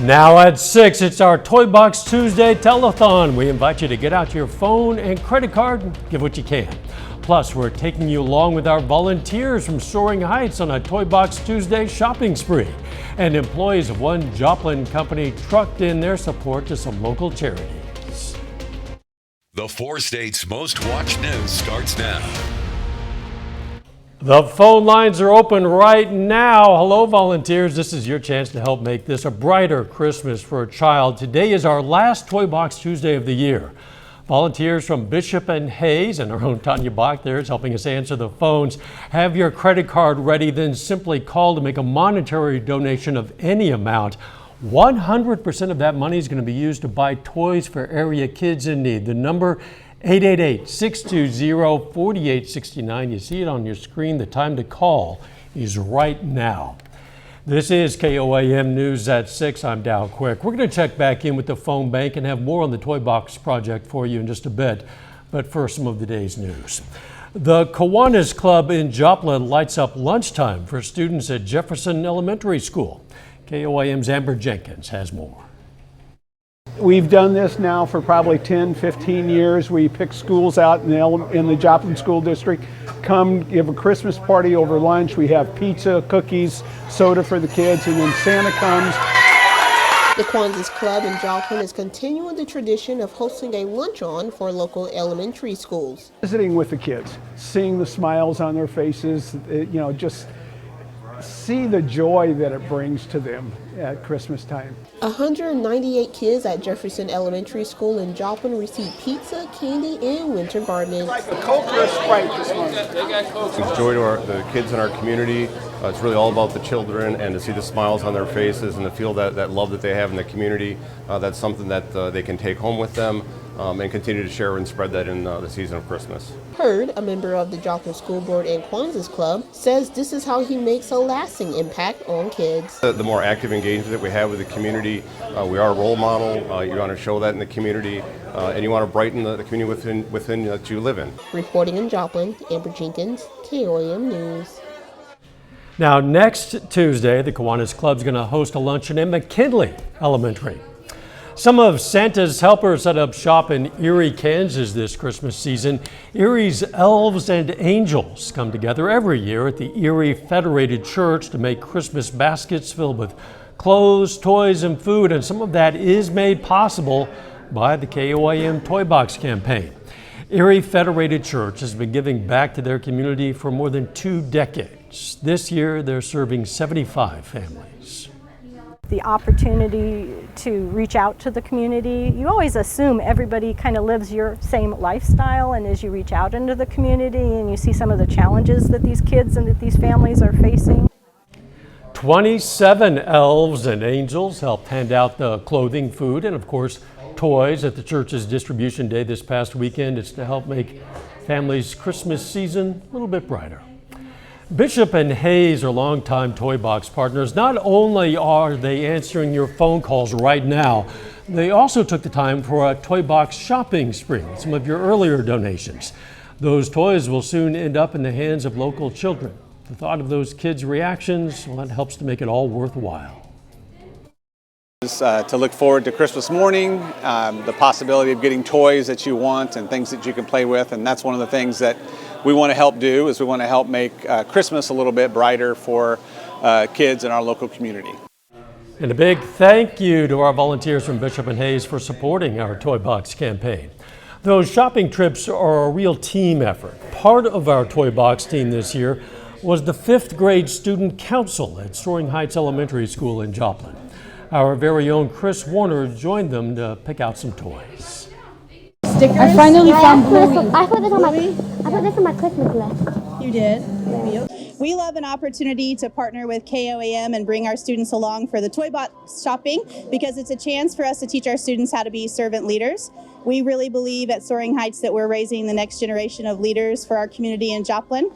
Now at 6, it's our Toy Box Tuesday telethon. We invite you to get out your phone and credit card and give what you can. Plus, we're taking you along with our volunteers from Soaring Heights on a Toy Box Tuesday shopping spree. And employees of one Joplin company trucked in their support to some local charities. The 4 states' most watched news starts now. The phone lines are open right now. Hello, volunteers. This is your chance to help make this a brighter Christmas for a child. Today is our last Toy Box Tuesday of the year. Volunteers from Bishop and Hayes and our own Tanya Bach there is helping us answer the phones. Have your credit card ready, then simply call to make a monetary donation of any amount. 100% of that money is going to be used to buy toys for area kids in need. The number 888-620-4869. You see it on your screen. The time to call is right now. This is KOAM News at 6. I'm Dow Quick. We're going to check back in with the phone bank and have more on the Toy Box project for you in just a bit. But first, some of the day's news. The Kiwanis Club in Joplin lights up lunchtime for students at Jefferson Elementary School. KOAM's Amber Jenkins has more. We've done this now for probably 10, 15 years. We pick schools out in the Joplin School District, come give a Christmas party over lunch. We have pizza, cookies, soda for the kids, and then Santa comes. The Kiwanis Club in Joplin is continuing the tradition of hosting a lunch-on for local elementary schools. Visiting with the kids, seeing the smiles on their faces, just see the joy that it brings to them at Christmas time. 198 kids at Jefferson Elementary School in Joplin received pizza, candy, and winter garments. Like a Coke or a Sprite this morning. It's joy to the kids in our community. It's really all about the children, and to see the smiles on their faces and to feel that love that they have in the community. That's something that they can take home with them and continue to share and spread that in the season of Christmas. Hurd, a member of the Joplin School Board and Kiwanis Club, says this is how he makes a lasting impact on kids. The more active engagement that we have with the community, we are a role model. You want to show that in the community, and you want to brighten the community within that you live in. Reporting in Joplin, Amber Jenkins, KOAM News. Now, next Tuesday, the Kiwanis Club is going to host a luncheon in McKinley Elementary. Some of Santa's helpers set up shop in Erie, Kansas this Christmas season. Erie's elves and angels come together every year at the Erie Federated Church to make Christmas baskets filled with clothes, toys, and food, and some of that is made possible by the KOAM Toy Box campaign. Erie Federated Church has been giving back to their community for more than 2 decades. This year, they're serving 75 families. The opportunity to reach out to the community. You always assume everybody kind of lives your same lifestyle, and as you reach out into the community and you see some of the challenges that these kids and that these families are facing. 27 elves and angels helped hand out the clothing, food, and of course toys at the church's distribution day this past weekend. It's to help make families' Christmas season a little bit brighter. Bishop and Hayes are longtime Toy Box partners. Not only are they answering your phone calls right now, they also took the time for a Toy Box shopping spree with some of your earlier donations. Those toys will soon end up in the hands of local children. The thought of those kids' reactions, well, that helps to make it all worthwhile. To look forward to Christmas morning, the possibility of getting toys that you want and things that you can play with, and that's one of the things that we want to help do, is we want to help make Christmas a little bit brighter for kids in our local community. And a big thank you to our volunteers from Bishop and Hayes for supporting our Toy Box campaign. Those shopping trips are a real team effort. Part of our Toy Box team this year was the 5th grade student council at Soaring Heights Elementary School in Joplin. Our very own Chris Warner joined them to pick out some toys. Stickers? I finally found Bluey. I put this on my Christmas list. You did? Yeah. We love an opportunity to partner with KOAM and bring our students along for the Toy Box shopping, because it's a chance for us to teach our students how to be servant leaders. We really believe at Soaring Heights that we're raising the next generation of leaders for our community in Joplin.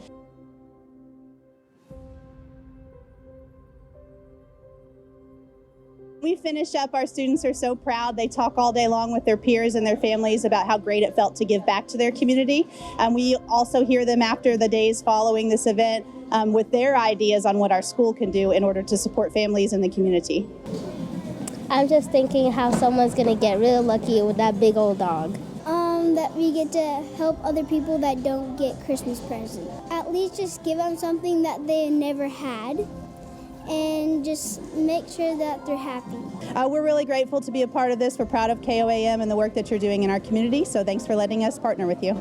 We finish up, our students are so proud. They talk all day long with their peers and their families about how great it felt to give back to their community. We also hear them after the days following this event with their ideas on what our school can do in order to support families in the community. I'm just thinking how someone's gonna get real lucky with that big old dog. That we get to help other people that don't get Christmas presents. At least just give them something that they never had and just make sure that they're happy. We're really grateful to be a part of this. We're proud of KOAM and the work that you're doing in our community, so thanks for letting us partner with you.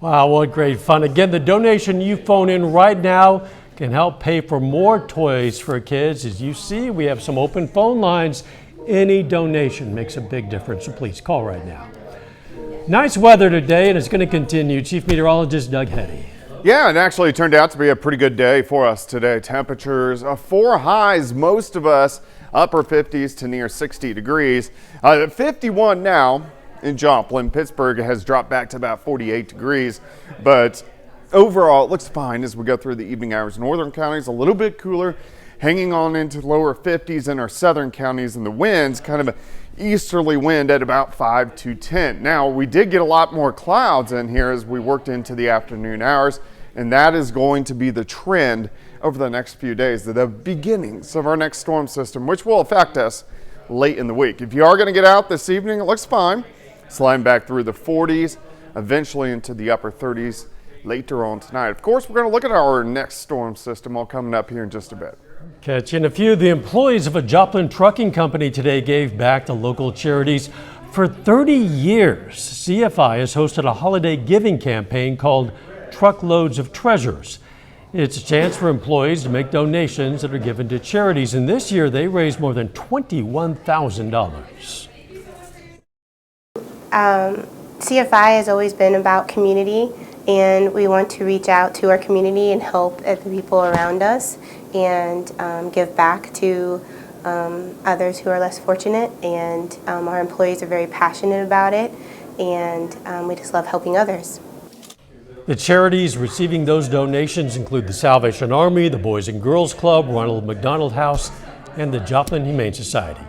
Wow, what great fun. Again, the donation you phone in right now can help pay for more toys for kids. As you see, we have some open phone lines. Any donation makes a big difference, so please call right now. Nice weather today, and it's going to continue. Chief Meteorologist Doug Heddy. Yeah, it actually turned out to be a pretty good day for us today. Temperatures 4 highs, most of us upper 50s to near 60 degrees. 51 now. In Joplin. Pittsburgh has dropped back to about 48 degrees, but overall it looks fine as we go through the evening hours. Northern counties a little bit cooler, hanging on into lower 50s in our southern counties, and the winds kind of an easterly wind at about 5 to 10. Now we did get a lot more clouds in here as we worked into the afternoon hours, and that is going to be the trend over the next few days, the beginnings of our next storm system, which will affect us late in the week. If you are going to get out this evening, it looks fine. Sliding back through the 40s, eventually into the upper 30s later on tonight. Of course, we're going to look at our next storm system all coming up here in just a bit. Catching a few, the employees of a Joplin trucking company today gave back to local charities. For 30 years, CFI has hosted a holiday giving campaign called Truckloads of Treasures. It's a chance for employees to make donations that are given to charities, and this year they raised more than $21,000. CFI has always been about community, and we want to reach out to our community and help the people around us and give back to others who are less fortunate, and our employees are very passionate about it, and we just love helping others. The charities receiving those donations include the Salvation Army, the Boys and Girls Club, Ronald McDonald House, and the Joplin Humane Society.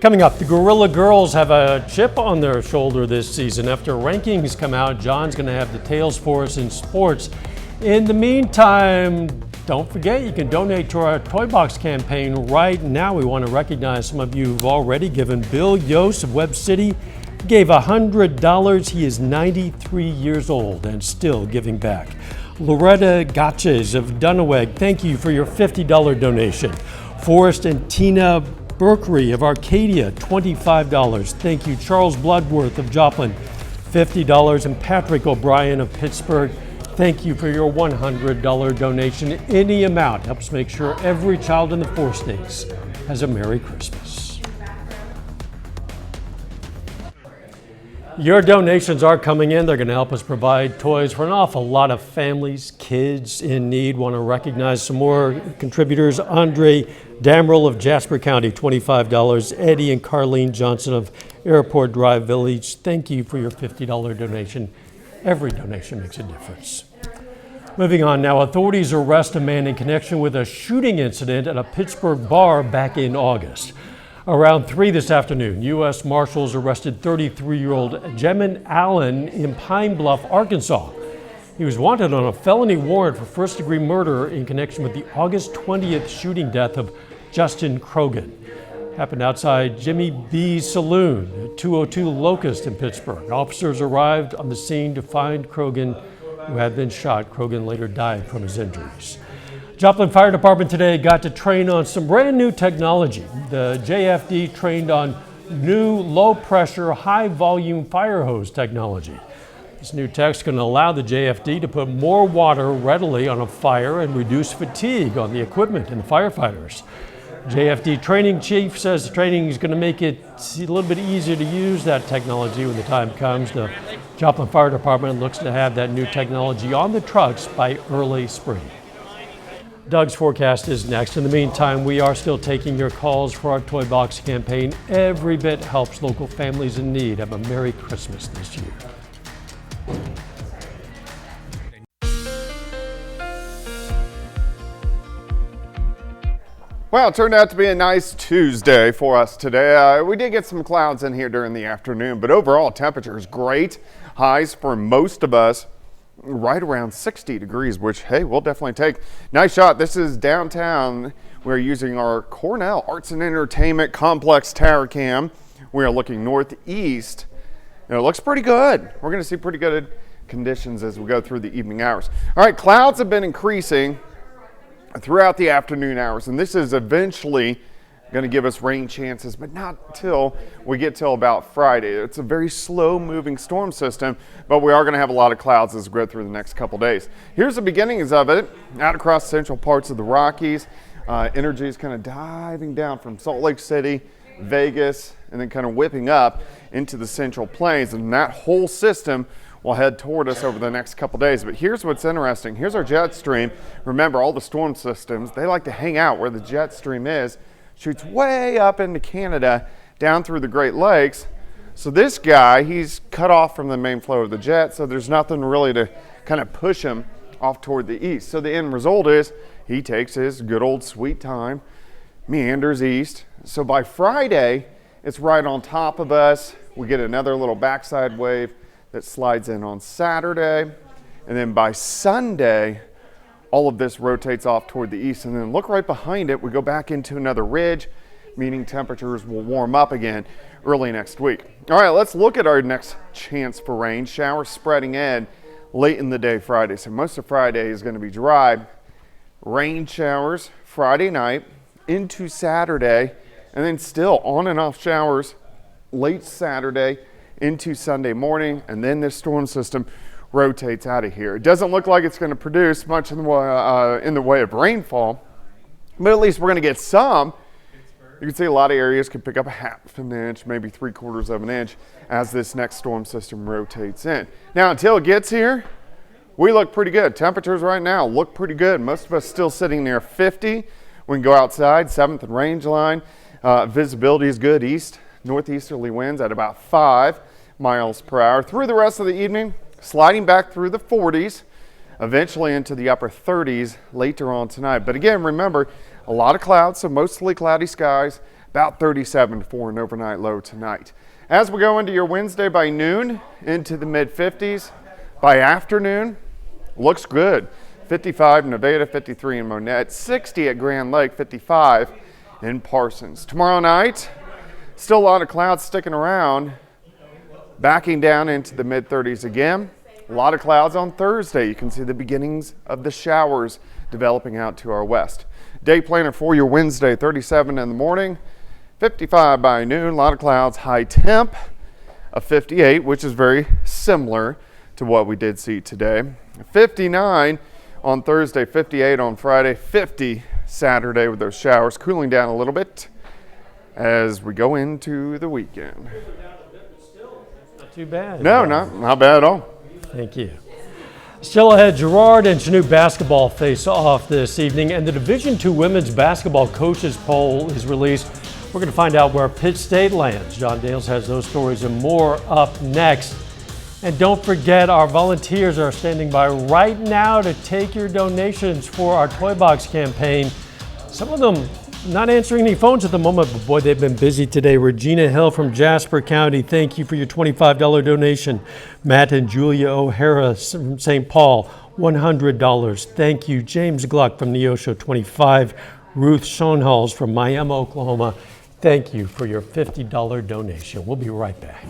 Coming up, the Gorilla Girls have a chip on their shoulder this season. After rankings come out, John's going to have details for us in sports. In the meantime, don't forget you can donate to our Toy Box campaign right now. We want to recognize some of you who've already given. Bill Yost of Webb City gave $100. He is 93 years old and still giving back. Loretta Gotches of Dunaweg, thank you for your $50 donation. Forrest and Tina Berkery of Arcadia, $25. Thank you. Charles Bloodworth of Joplin, $50. And Patrick O'Brien of Pittsburgh, thank you for your $100 donation. Any amount helps make sure every child in the 4 states has a Merry Christmas. Your donations are coming in. They're going to help us provide toys for an awful lot of families, kids in need. Want to recognize some more contributors. Andre Damrell of Jasper County, $25. Eddie and Carlene Johnson of Airport Drive Village, thank you for your $50 donation. Every donation makes a difference. Moving on now, authorities arrest a man in connection with a shooting incident at a Pittsburgh bar back in August. Around 3 this afternoon, U.S. Marshals arrested 33-year-old Jemin Allen in Pine Bluff, Arkansas. He was wanted on a felony warrant for first-degree murder in connection with the August 20th shooting death of Justin Krogan. Happened outside Jimmy B's Saloon at 202 Locust in Pittsburgh. Officers arrived on the scene to find Krogan, who had been shot. Krogan later died from his injuries. Joplin Fire Department today got to train on some brand new technology. The JFD trained on new low-pressure, high-volume fire hose technology. This new tech's going to allow the JFD to put more water readily on a fire and reduce fatigue on the equipment and the firefighters. JFD training chief says the training is going to make it a little bit easier to use that technology when the time comes. The Joplin Fire Department looks to have that new technology on the trucks by early spring. Doug's forecast is next. In the meantime, we are still taking your calls for our Toy Box campaign. Every bit helps local families in need have a Merry Christmas this year. Well, it turned out to be a nice Tuesday for us today. We did get some clouds in here during the afternoon, but overall temperature is great. Highs for most of us right around 60 degrees, which, hey, we'll definitely take. Nice shot. This is downtown. We're using our Cornell Arts and Entertainment Complex Tower Cam. We are looking northeast, and it looks pretty good. We're going to see pretty good conditions as we go through the evening hours. All right, clouds have been increasing throughout the afternoon hours, and this is eventually going to give us rain chances, but not until we get till about Friday. It's a very slow moving storm system, but we are going to have a lot of clouds as we go through the next couple days. Here's the beginnings of it. Out across central parts of the Rockies, energy is kind of diving down from Salt Lake City, Vegas, and then kind of whipping up into the Central Plains, and that whole system will head toward us over the next couple days. But here's what's interesting. Here's our jet stream. Remember, all the storm systems, they like to hang out where the jet stream is. Shoots way up into Canada, down through the Great Lakes. So this guy, he's cut off from the main flow of the jet, so there's nothing really to kind of push him off toward the east. So the end result is he takes his good old sweet time, meanders east. So by Friday, it's right on top of us. We get another little backside wave that slides in on Saturday, and then by Sunday all of this rotates off toward the east, and then look right behind it, we go back into another ridge, meaning temperatures will warm up again early next week. All right, let's look at our next chance for rain. Showers spreading in late in the day Friday, so most of Friday is going to be dry. Rain showers Friday night into Saturday, and then still on and off showers late Saturday into Sunday morning, and then this storm system rotates out of here. It doesn't look like it's going to produce much in the way of rainfall, but at least we're going to get some. You can see a lot of areas could pick up a half an inch, maybe 3/4 of an inch as this next storm system rotates in. Now, until it gets here, we look pretty good. Temperatures right now look pretty good. Most of us still sitting near 50. We can go outside, 7th and range line. Visibility is good. East, northeasterly winds at about 5 miles per hour. Through the rest of the evening, sliding back through the 40s, eventually into the upper 30s later on tonight. But again, remember, a lot of clouds, so mostly cloudy skies, about 37 for an overnight low tonight. As we go into your Wednesday by noon, into the mid-50s, by afternoon, looks good. 55 in Nevada, 53 in Monette, 60 at Grand Lake, 55 in Parsons. Tomorrow night, still a lot of clouds sticking around, backing down into the mid-30s again. A lot of clouds on Thursday. You can see the beginnings of the showers developing out to our west. Day planner for your Wednesday, 37 in the morning, 55 by noon. A lot of clouds, high temp of 58, which is very similar to what we did see today. 59 on Thursday, 58 on Friday, 50 Saturday with those showers, cooling down a little bit as we go into the weekend. Not too bad. No, not bad at all. Thank you. Still ahead, Girard and Chanute basketball face off this evening, and the Division II women's basketball coaches poll is released. We're going to find out where Pitt State lands. John Dales has those stories and more up next. And don't forget, our volunteers are standing by right now to take your donations for our Toy Box campaign. Some of them not answering any phones at the moment, but boy, they've been busy today. Regina Hill from Jasper County, thank you for your $25 donation. Matt and Julia O'Hara from St. Paul, $100. Thank you. James Gluck from Neosho, $25. Ruth Schoenhals from Miami, Oklahoma, thank you for your $50 donation. We'll be right back.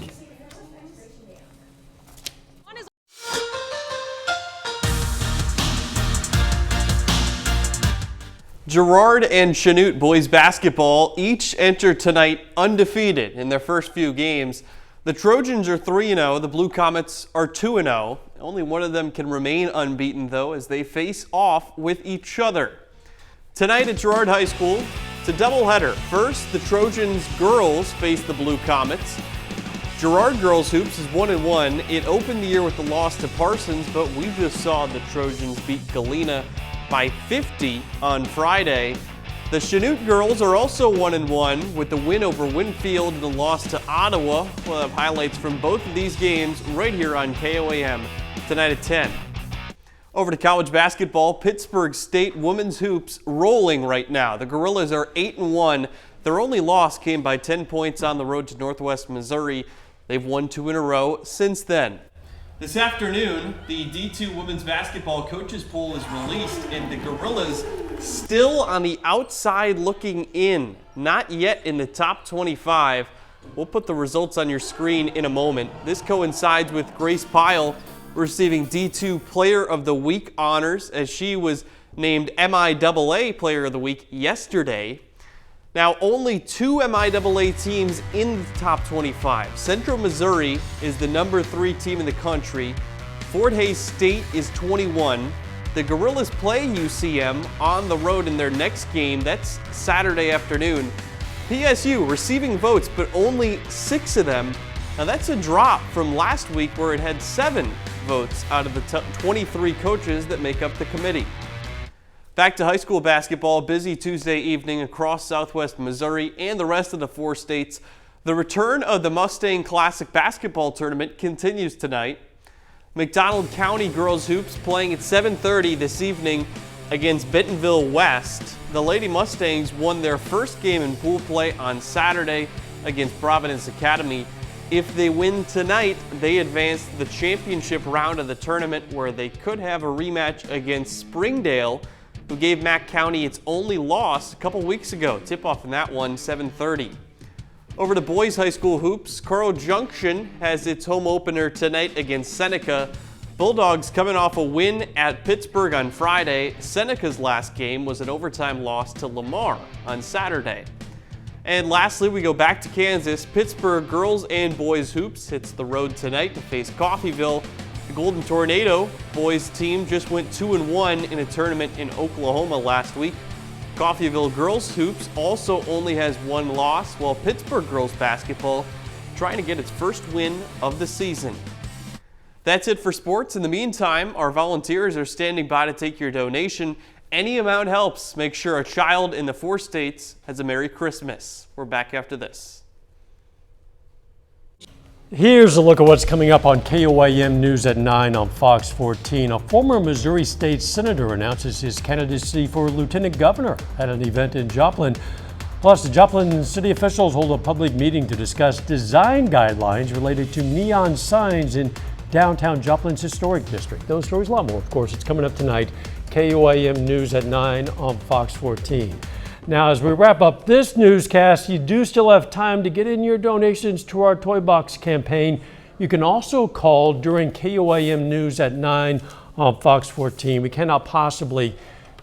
Girard and Chanute boys basketball each enter tonight undefeated in their first few games. The Trojans are 3-0, the Blue Comets are 2-0. Only one of them can remain unbeaten though as they face off with each other. Tonight at Girard High School, it's a doubleheader. First, the Trojans girls face the Blue Comets. Girard girls hoops is 1-1. It opened the year with the loss to Parsons, but we just saw the Trojans beat Galena by 50 on Friday. The Chanute girls are also 1-1 with the win over Winfield and the loss to Ottawa. We'll have highlights from both of these games right here on KOAM tonight at 10. Over to college basketball, Pittsburgh State women's hoops rolling right now. The Gorillas are 8-1. Their only loss came by 10 points on the road to Northwest Missouri. They've won 2 in a row since then. This afternoon, the D2 women's basketball coaches poll is released, and the Gorillas still on the outside looking in, not yet in the top 25. We'll put the results on your screen in a moment. This coincides with Grace Pyle receiving D2 Player of the Week honors as she was named MIAA Player of the Week yesterday. Now, only 2 MIAA teams in the top 25. Central Missouri is the number 3 team in the country. Fort Hays State is 21. The Gorillas play UCM on the road in their next game. That's Saturday afternoon. PSU receiving votes, but only 6 of them. Now, that's a drop from last week where it had 7 votes out of the 23 coaches that make up the committee. Back to high school basketball, busy Tuesday evening across Southwest Missouri and the rest of the 4 states. The return of the Mustang Classic basketball tournament continues tonight. McDonald County girls hoops playing at 7:30 this evening against Bentonville West. The Lady Mustangs won their first game in pool play on Saturday against Providence Academy. If they win tonight, they advance to the championship round of the tournament where they could have a rematch against Springdale, who gave Mack County its only loss a couple weeks ago. Tip-off in that one, 7:30. Over to boys high school hoops, Carl Junction has its home opener tonight against Seneca. Bulldogs coming off a win at Pittsburgh on Friday. Seneca's last game was an overtime loss to Lamar on Saturday. And lastly, we go back to Kansas. Pittsburgh girls and boys hoops hits the road tonight to face Coffeyville. The Golden Tornado boys team just went 2-1 in a tournament in Oklahoma last week. Coffeyville girls hoops also only has 1 loss, while Pittsburgh girls basketball trying to get its first win of the season. That's it for sports. In the meantime, our volunteers are standing by to take your donation. Any amount helps. Make sure a child in the 4 states has a Merry Christmas. We're back after this. Here's a look at what's coming up on KOAM News at 9 on Fox 14. A former Missouri State Senator announces his candidacy for Lieutenant Governor at an event in Joplin. Plus, the Joplin city officials hold a public meeting to discuss design guidelines related to neon signs in downtown Joplin's historic district. Those stories, a lot more, of course. It's coming up tonight. KOAM News at 9 on Fox 14. Now, as we wrap up this newscast, you do still have time to get in your donations to our Toy Box campaign. You can also call during KOAM News at 9 on Fox 14. We cannot possibly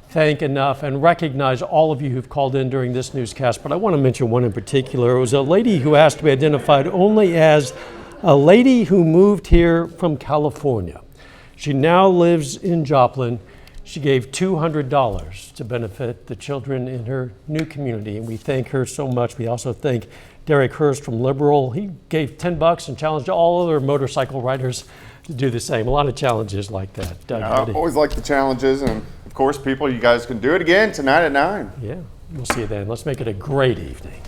thank enough and recognize all of you who've called in during this newscast, but I want to mention one in particular. It was a lady who asked to be identified only as a lady who moved here from California. She now lives in Joplin. She gave $200 to benefit the children in her new community, and we thank her so much. We also thank Derek Hurst from Liberal. He gave $10 and challenged all other motorcycle riders to do the same. A lot of challenges like that. I always like the challenges, and of course, people, you guys can do it again tonight at 9. Yeah, we'll see you then. Let's make it a great evening.